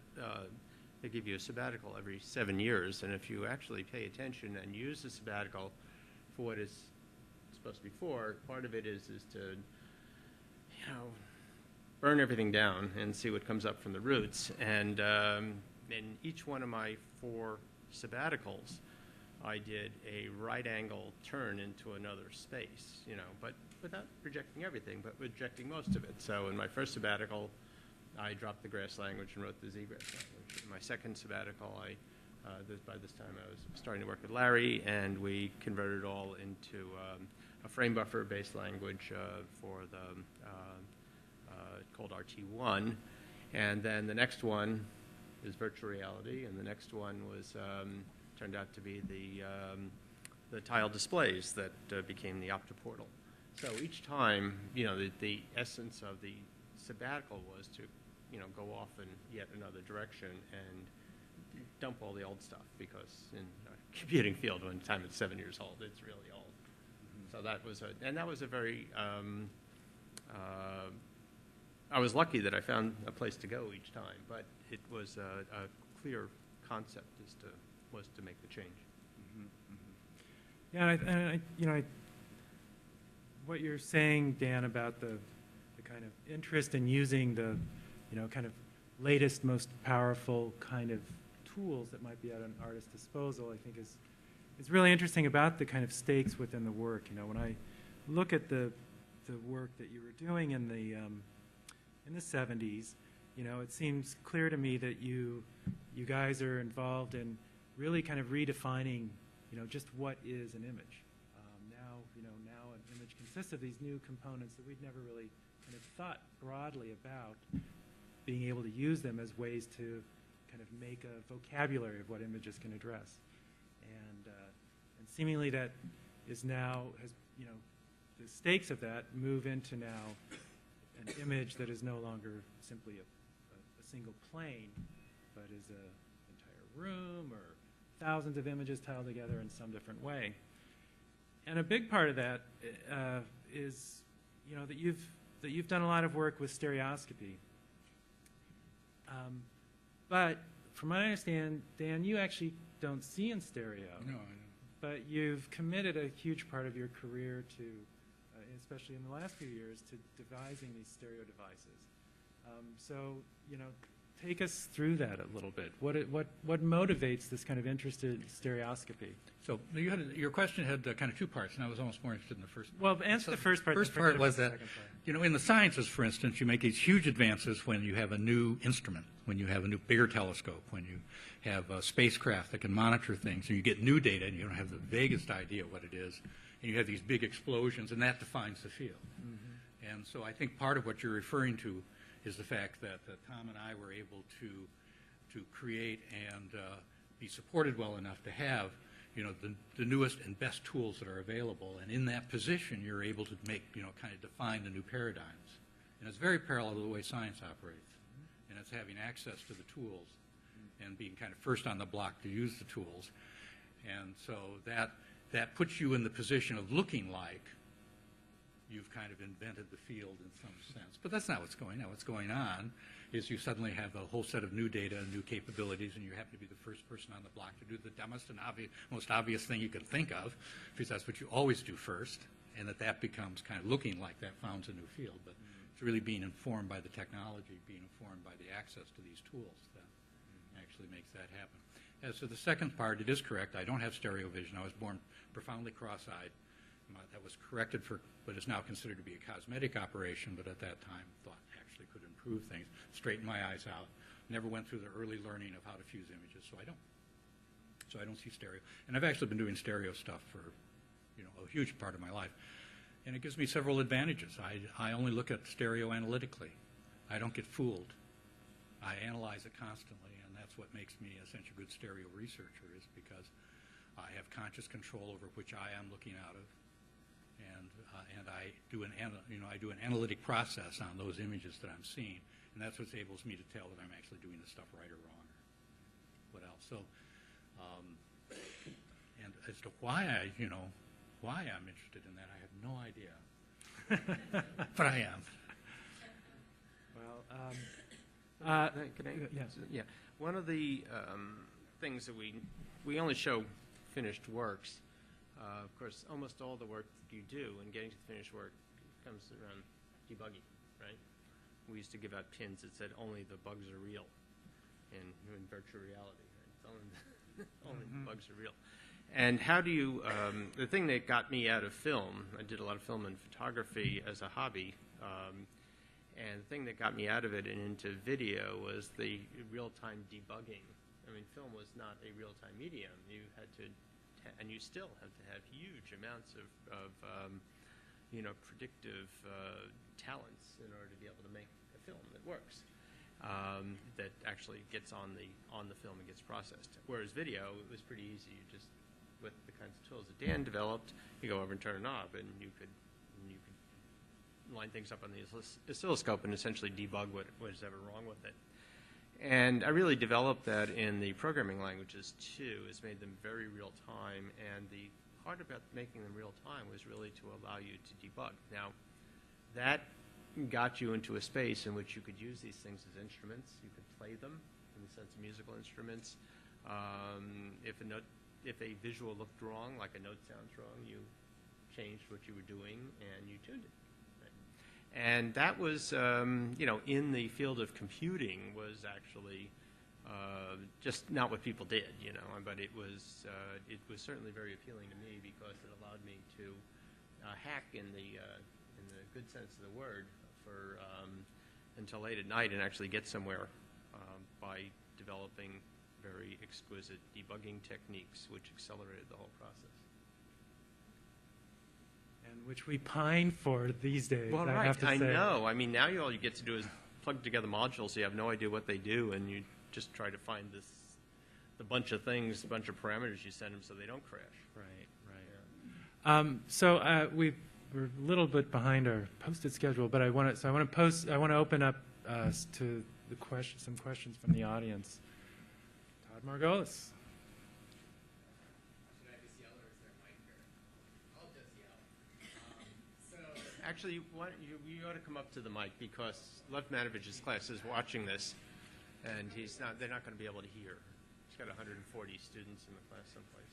they give you a sabbatical every 7 years, and if you actually pay attention and use the sabbatical for what it's supposed to be for, part of it is to, burn everything down and see what comes up from the roots. And in each one of my 4 sabbaticals, I did a right angle turn into another space, but without rejecting everything, but rejecting most of it. So in my first sabbatical, I dropped the grass language and wrote the Z-grass language. In my second sabbatical, by this time I was starting to work with Larry, and we converted it all into a frame buffer-based language for the called RT1, and then the next one is virtual reality, and the next one was turned out to be the tile displays that became the Optoportal. So each time, the essence of the sabbatical was to, go off in yet another direction and dump all the old stuff, because in a computing field, when time it's 7 years old, it's really old. So that was a very I was lucky that I found a place to go each time, but it was a clear concept was to make the change. Yeah, what you're saying, Dan, about the kind of interest in using the, kind of latest, most powerful kind of tools that might be at an artist's disposal, I think is really interesting about the kind of stakes within the work. When I look at the work that you were doing in the 70s, it seems clear to me that you guys are involved in really kind of redefining, just what is an image. Now an image consists of these new components that we'd never really kind of thought broadly about being able to use them as ways to kind of make a vocabulary of what images can address. And seemingly that is now, the stakes of that move into now an image that is no longer simply a single plane, but is an entire room or thousands of images tiled together in some different way. And a big part of that is, that you've done a lot of work with stereoscopy. But from what I understand, Dan, you actually don't see in stereo. no, But you've committed a huge part of your career to, especially in the last few years, to devising these stereo devices. So, take us through that a little bit. What motivates this kind of interest in stereoscopy? So your question had kind of 2 parts, and I was almost more interested in the first part. Well, answer the first part. First part was that, in the sciences, for instance, you make these huge advances when you have a new instrument, when you have a new bigger telescope, when you have a spacecraft that can monitor things, and you get new data, and you don't have the vaguest idea what it is, and you have these big explosions, and that defines the field. And so I think part of what you're referring to is the fact that Tom and I were able to create and be supported well enough to have, you know, the newest and best tools that are available. And in that position, you're able to make, you know, kind of define the new paradigms. And it's very parallel to the way science operates. And it's having access to the tools and being kind of first on the block to use the tools. And so that puts you in the position of looking like you've kind of invented the field in some sense. But that's not what's going on. What's going on is you suddenly have a whole set of new data and new capabilities, and you happen to be the first person on the block to do the dumbest and most obvious thing you can think of, because that's what you always do first, and that becomes kind of looking like that founds a new field. But it's really being informed by the technology, being informed by the access to these tools that actually makes that happen. As to the second part, it is correct. I don't have stereo vision. I was born profoundly cross-eyed. That was corrected for what is now considered to be a cosmetic operation, but at that time thought actually could improve things. Straighten my eyes out. Never went through the early learning of how to fuse images, so I don't see stereo. And I've actually been doing stereo stuff for, you know, a huge part of my life. And it gives me several advantages. I only look at stereo analytically. I don't get fooled. I analyze it constantly, and that's what makes me essentially a good stereo researcher, is because I have conscious control over which eye I'm looking out of. And I do an analytic process on those images that I'm seeing, and that's what enables me to tell that I'm actually doing the stuff right or wrong, or what else. So, and as to why I'm interested in that, I have no idea, but I am. Well, Can I? yes. Yeah. One of the things that we only show finished works. Of course, almost all the work that you do in getting to the finished work comes around debugging, right? We used to give out pins that said only the bugs are real in virtual reality. Right? Only the bugs are real. And how do you, the thing that got me out of film, I did a lot of film and photography as a hobby, and the thing that got me out of it and into video was the real-time debugging. I mean, film was not a real-time medium. You had to, and you still have to have huge amounts of predictive talents in order to be able to make a film that works, that actually gets on the film and gets processed. Whereas video, it was pretty easy. You just, with the kinds of tools that Dan developed, you go over and turn a knob, and you could line things up on the oscilloscope and essentially debug what was ever wrong with it. And I really developed that in the programming languages too. It's made them very real time, and the part about making them real time was really to allow you to debug. Now, that got you into a space in which you could use these things as instruments. You could play them in the sense of musical instruments. If a visual looked wrong, like a note sounds wrong, you changed what you were doing and you tuned it. And that was, in the field of computing was actually just not what people did, but it was certainly very appealing to me because it allowed me to hack in the good sense of the word for until late at night and actually get somewhere by developing very exquisite debugging techniques which accelerated the whole process. And which we pine for these days. Well, I have to I say. know. I mean, now all you get to do is plug together modules, so you have no idea what they do, and you just try to find the bunch of things, a bunch of parameters you send them so they don't crash. Right. So we're a little bit behind our posted schedule, but I want to open up to some questions from the audience. Todd Margolis. Actually, you ought to come up to the mic because Lev Manovich's class is watching this, and they're not going to be able to hear. He's got 140 students in the class someplace.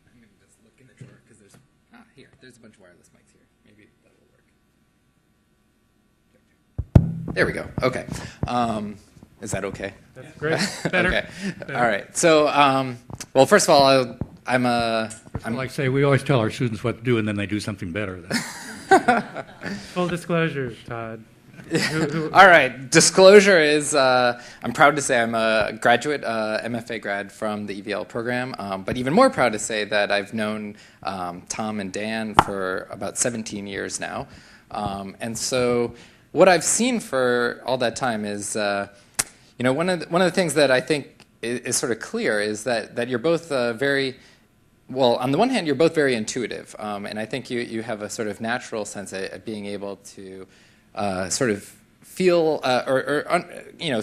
I'm going to just look in the drawer because there's a bunch of wireless mics here. Maybe that will work. There we go. Okay. Is that okay? That's great. Better. Okay. Better. All right. So, well, first of all, I'm like say we always tell our students what to do, and then they do something better. Full disclosure, Todd. All right. Disclosure is I'm proud to say I'm a graduate, MFA grad from the EVL program, but even more proud to say that I've known Tom and Dan for about 17 years now. And so what I've seen for all that time is, one of the things that I think is sort of clear is that you're both very, well, on the one hand, you're both very intuitive, and I think you have a sort of natural sense of being able to sort of feel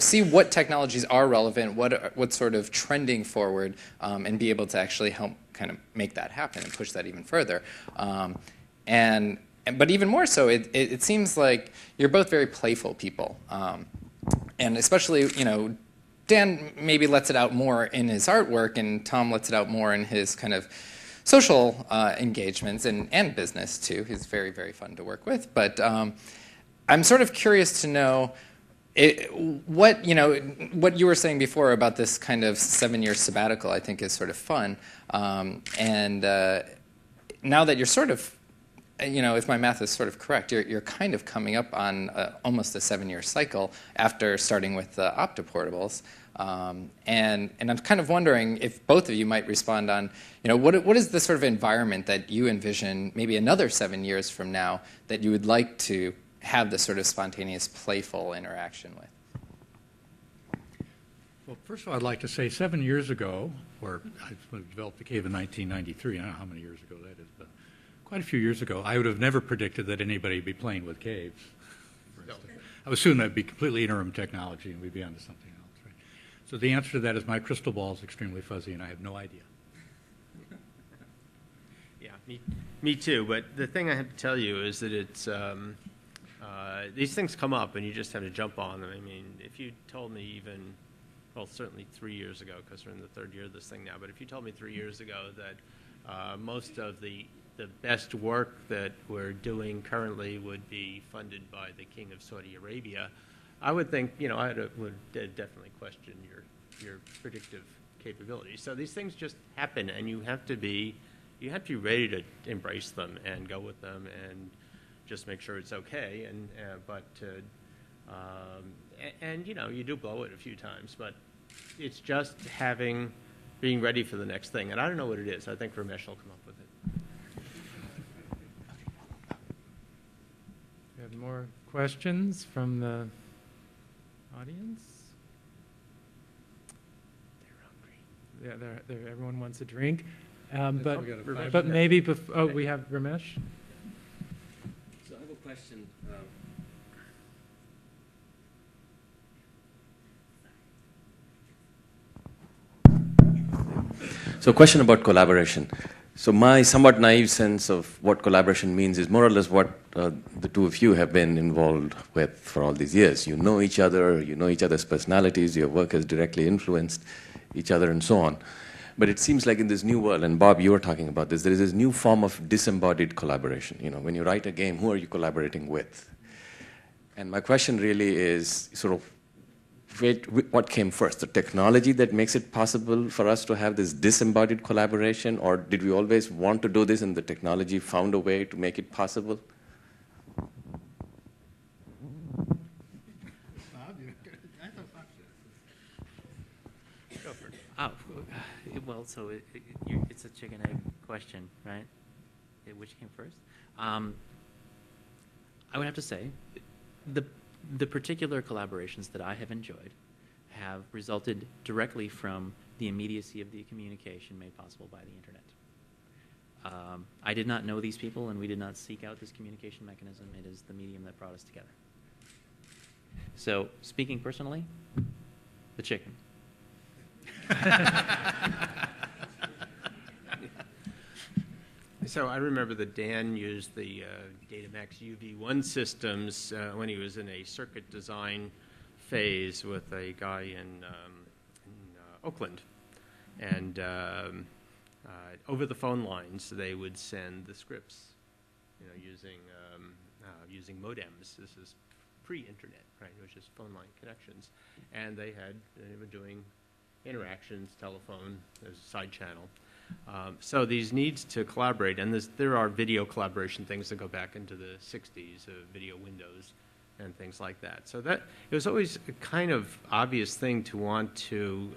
see what technologies are relevant, what's sort of trending forward, and be able to actually help kind of make that happen and push that even further. But even more so, it seems like you're both very playful people, and especially Dan maybe lets it out more in his artwork, and Tom lets it out more in his kind of social engagements and business too. He's very, very fun to work with. But I'm sort of curious to know what you were saying before about this kind of 7-year sabbatical. I think is sort of fun, and now that you're sort of, if my math is sort of correct, you're kind of coming up on almost a 7-year cycle after starting with the Optoportables. And I'm kind of wondering if both of you might respond on, what is the sort of environment that you envision maybe another 7 years from now that you would like to have this sort of spontaneous, playful interaction with? Well, first of all, I'd like to say 7 years ago, or I developed the cave in 1993, I don't know how many years ago that is, but quite a few years ago, I would have never predicted that anybody would be playing with caves. I was assuming that would be completely interim technology and we'd be onto something else, right? So the answer to that is my crystal ball is extremely fuzzy and I have no idea. Yeah, me too. But the thing I have to tell you is that it's these things come up and you just have to jump on them. I mean, if you told me even, well, certainly 3 years ago, because we're in the third year of this thing now, but if you told me 3 years ago that most of the best work that we're doing currently would be funded by the King of Saudi Arabia, I would think, I would definitely question your predictive capabilities. So these things just happen, and you have to be ready to embrace them and go with them and just make sure it's okay. And you do blow it a few times, but it's just being ready for the next thing. And I don't know what it is. I think Ramesh will come up with it. We have more questions from the audience? They're hungry. Yeah, everyone wants a drink. But maybe before, we have Ramesh. So I have a question. So a question about collaboration. So my somewhat naive sense of what collaboration means is more or less what the two of you have been involved with for all these years. You know each other, you know each other's personalities, your work has directly influenced each other and so on. But it seems like in this new world, and Bob, you were talking about this, there is this new form of disembodied collaboration. When you write a game, who are you collaborating with? And my question really is sort of, what came first, the technology that makes it possible for us to have this disembodied collaboration, or did we always want to do this and the technology found a way to make it possible? Well, so it's a chicken egg question, right? Which came first? I would have to say the particular collaborations that I have enjoyed have resulted directly from the immediacy of the communication made possible by the internet. I did not know these people, and we did not seek out this communication mechanism. It is the medium that brought us together. So, speaking personally, the chicken. So I remember that Dan used the Datamax UV1 systems when he was in a circuit design phase with a guy in Oakland. And over the phone lines, they would send the scripts, using modems. This is pre-internet, right? It was just phone line connections. And they were doing interactions, telephone, as a side channel. So these needs to collaborate, and there are video collaboration things that go back into the 60s, video windows and things like that. So that it was always a kind of obvious thing to want to,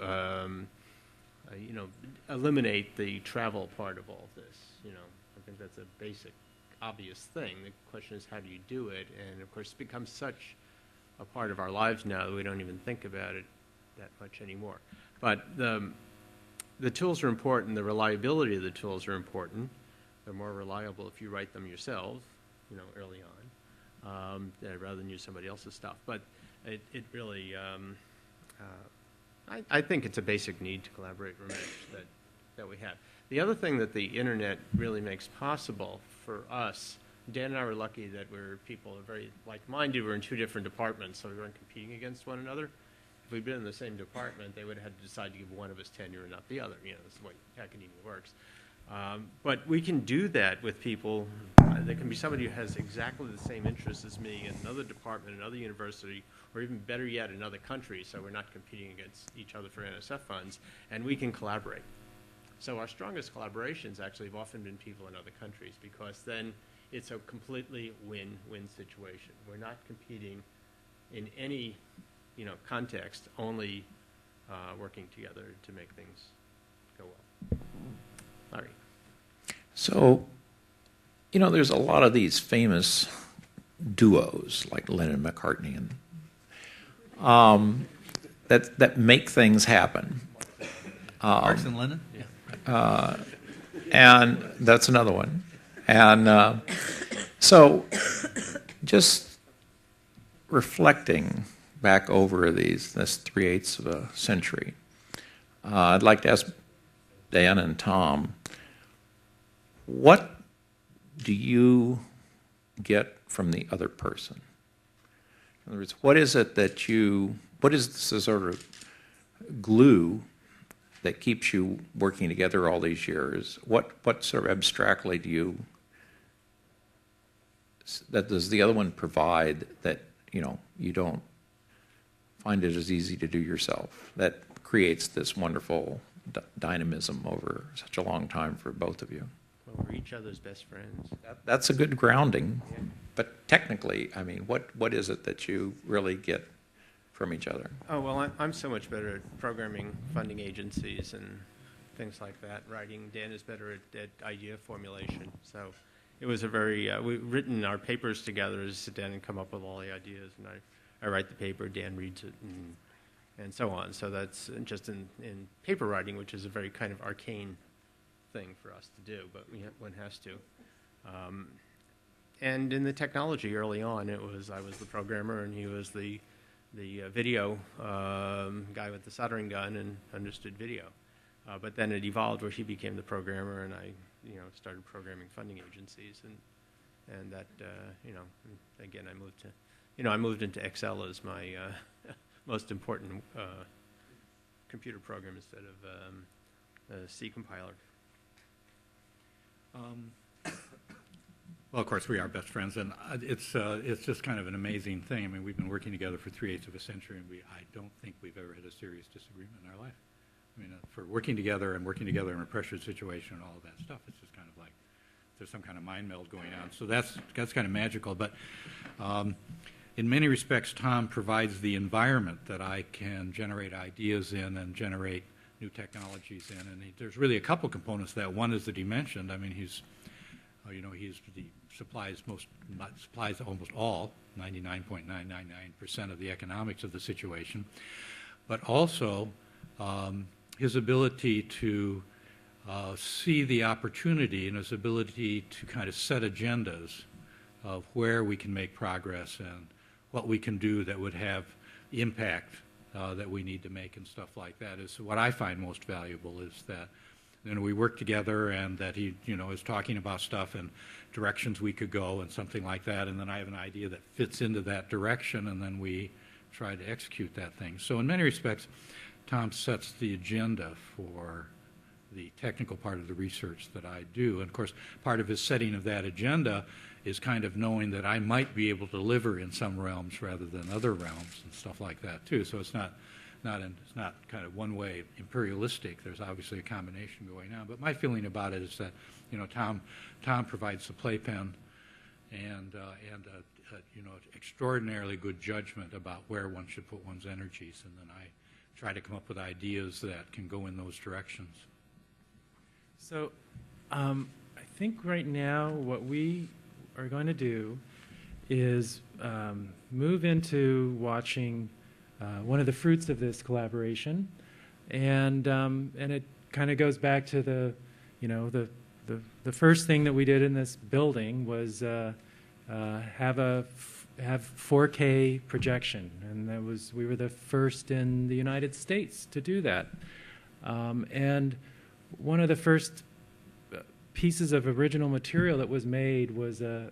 eliminate the travel part of all this. I think that's a basic obvious thing. The question is, how do you do it? And of course, it's become such a part of our lives now that we don't even think about it that much anymore. But the tools are important. The reliability of the tools are important. They're more reliable if you write them yourself, early on, rather than use somebody else's stuff. But it really, I think it's a basic need to collaborate remote that we have. The other thing that the internet really makes possible for us, Dan and I were lucky that people are very like-minded. We're in two different departments, so we weren't competing against one another. If we'd been in the same department, they would have had to decide to give one of us tenure and not the other. This is the way academia works. But we can do that with people. There can be somebody who has exactly the same interests as me in another department, another university, or even better yet, another country, so we're not competing against each other for NSF funds, and we can collaborate. So our strongest collaborations actually have often been people in other countries, because then it's a completely win-win situation. We're not competing in any context, only working together to make things go well. Larry. So, there's a lot of these famous duos like Lennon and McCartney, and that make things happen. Marx and Lennon? And that's another one. And so, just reflecting back over this 3/8 of a century, I'd like to ask Dan and Tom, what do you get from the other person? In other words, what is it what is the sort of glue that keeps you working together all these years? What sort of abstractly that does the other one provide that, you don't find it as easy to do yourself, that creates this wonderful dynamism over such a long time for both of you? Well, we're each other's best friends. That's a good grounding. Yeah. But technically, what is it that you really get from each other? Oh, well, I'm so much better at programming funding agencies and things like that. Writing, Dan is better at idea formulation. So it was a very, we've written our papers together, as sit down and come up with all the ideas, and I write the paper, Dan reads it, and so on. So that's just in paper writing, which is a very kind of arcane thing for us to do, but one has to. And in the technology early on, I was the programmer, and he was the video guy with the soldering gun and understood video. But then it evolved where he became the programmer, and I started programming funding agencies, and that again I moved into Excel as my most important computer program instead of a C compiler. Well, of course, we are best friends, and it's just kind of an amazing thing. I mean, we've been working together for 3/8 of a century, and I don't think we've ever had a serious disagreement in our life. I mean, for working together in a pressured situation and all of that stuff, it's just kind of like there's some kind of mind meld going on. So that's kind of magical. But in many respects, Tom provides the environment that I can generate ideas in and generate new technologies in. And there's really a couple components to that. One is that he mentioned. I mean, he supplies almost all, 99.999% of the economics of the situation, but also his ability to see the opportunity and his ability to kind of set agendas of where we can make progress and what we can do that would have impact that we need to make and stuff like that. Is what I find most valuable is that we work together and that he is talking about stuff and directions we could go and something like that, and then I have an idea that fits into that direction, and then we try to execute that thing. So in many respects, Tom sets the agenda for the technical part of the research that I do. And of course, part of his setting of that agenda is kind of knowing that I might be able to deliver in some realms rather than other realms and stuff like that too. So it's not kind of one way imperialistic. There's obviously a combination going on. But my feeling about it is that Tom provides the playpen and extraordinarily good judgment about where one should put one's energies, and then I try to come up with ideas that can go in those directions. So I think right now what we are going to do is move into watching one of the fruits of this collaboration, and it kind of goes back to the first thing that we did in this building was have 4K projection, and we were the first in the United States to do that. And one of the first pieces of original material that was made was a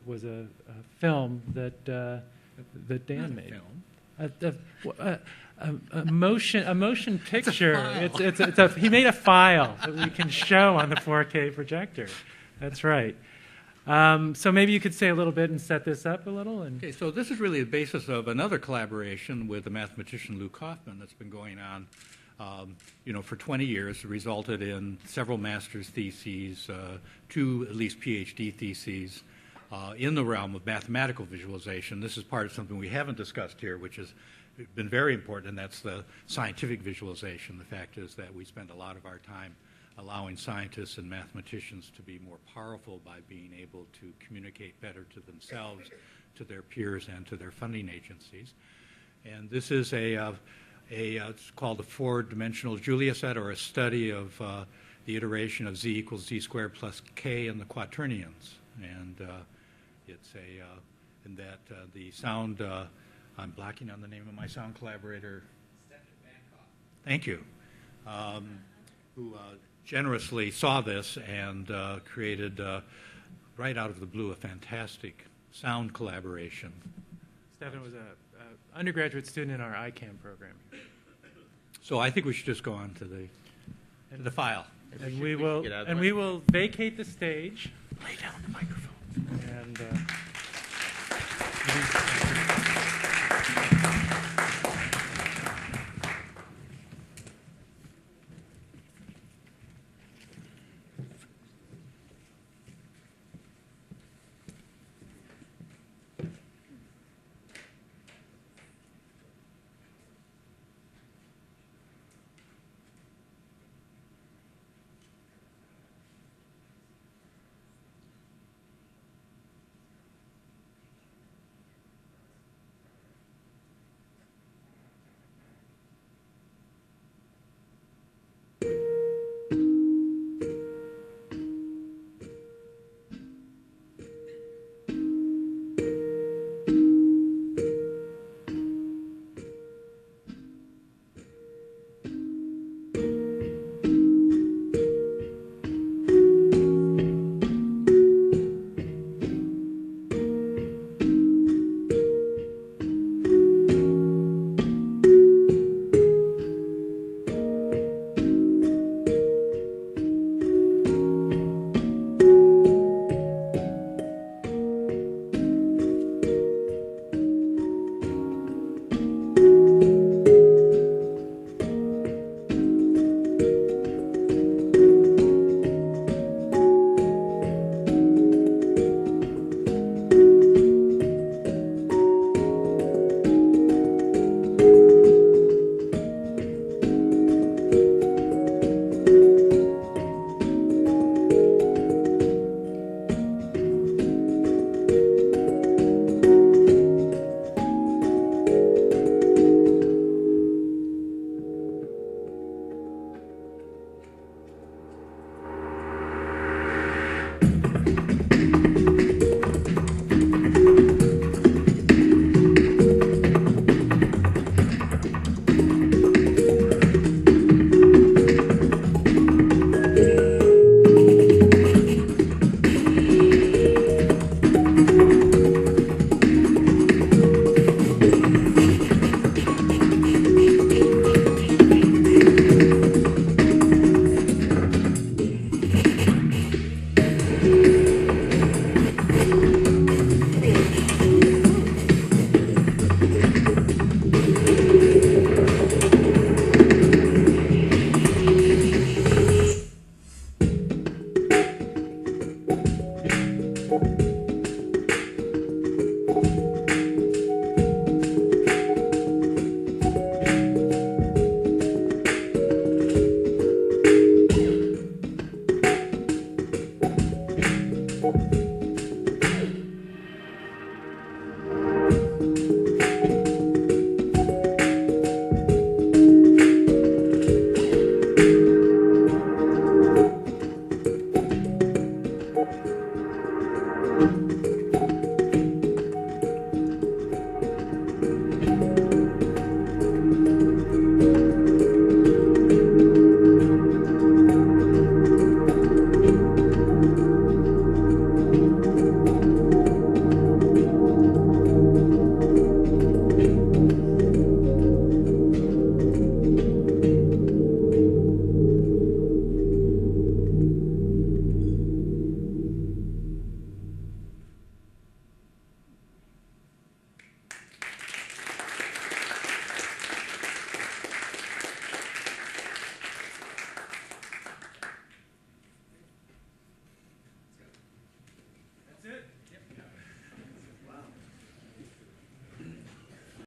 film that Dan made. A motion picture. He made a file that we can show on the 4K projector. That's right. So maybe you could say a little bit and set this up a little. Okay, so this is really the basis of another collaboration with the mathematician Lou Kaufman that's been going on, for 20 years. It resulted in several master's theses, 2 at least PhD theses in the realm of mathematical visualization. This is part of something we haven't discussed here, which has been very important, and that's the scientific visualization. The fact is that we spend a lot of our time allowing scientists and mathematicians to be more powerful by being able to communicate better to themselves, to their peers, and to their funding agencies. And this is it's called a 4-dimensional Julia set, or a study of the iteration of z equals z squared plus k in the quaternions. And it's in that the sound, I'm blocking on the name of my sound collaborator. Thank you. Who generously saw this and created, right out of the blue, a fantastic sound collaboration. Stefan was an undergraduate student in our ICAM program. So I think we should just go on to the file. And we will vacate the stage. Lay down the microphone. And